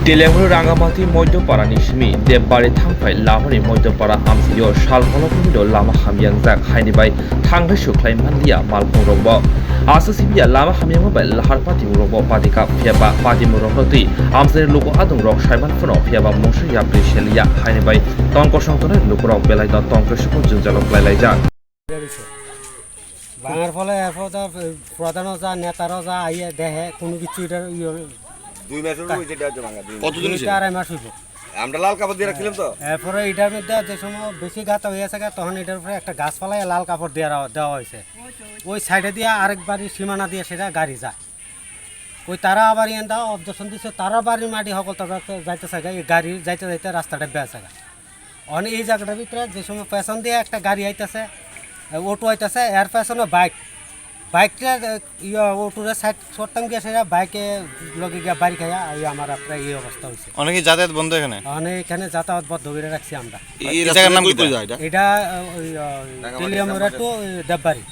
তেলেঙ্গানা রাঙ্গামাটি মধ্যপাড়াनि सिमी देबबारि थांफाय लामानि मध्यपाड़ा हामसियो सालहलफुमिद लामा हामयांजाक हायनिबाय थांनो सुख्लाय मानलिया मालफुंरंबो आसासिबिया लामा हामयांबाय लाहार पातिमुरंबो पातिका फियाबा पातिमुरंगति आमसेर लोको आदुंरक सायमानफुनो फियाबा मुंसु याप्रि सेलिया हायनिबाय तंक संतने लोकरक बेलायदा तंक सुखु जुंजालक लायलायजाक ভাঙার ফলে এরপর প্রধানও যা নেতারাও যা আইয়া দেখে কোনো কিছু এটার কতদিন হয়েছে? 2.5 মাস হইব। আমরা লাল কাপড় দিয়ে রাখছিলাম তো। এরপরে এটার মধ্যে যে সময় বেশি গাছ হয়েছে তখন এটার উপরে একটা গাছ পালাই লাল কাপড় দেওয়া হয়েছে। ওই সাইডে দিয়ে আরেক বাড়ির সীমানা দিয়ে সেটা গাড়ি যায়। ওই তারা আবার এনটা অবজেকশন দিচ্ছে, তারা বাড়ির মাটি সকল তারা যাইতেছে এই গাড়ি যাইতে যাইতে রাস্তাটা বেঁচে গা। অনেক এই জায়গাটার ভিতরে যে সময় পেছন দিয়ে একটা গাড়ি আইতেছে, অটো আইতেছে, এর পেছনে বাইকটা অটোরে সাইড করতাম গিয়ে সেটা বাইকে লগে গিয়ে বাড়ি খাইয়া আমার আপনার এই অবস্থা হয়েছে। অনেকে যাতায়াত বন্ধ এখানে, অনেক এখানে যাতায়াত বদ্ধ করে রাখছি আমরা। এই জায়গার নাম কি? এটা তেলিয়ামুড়া টু দেববাড়ি।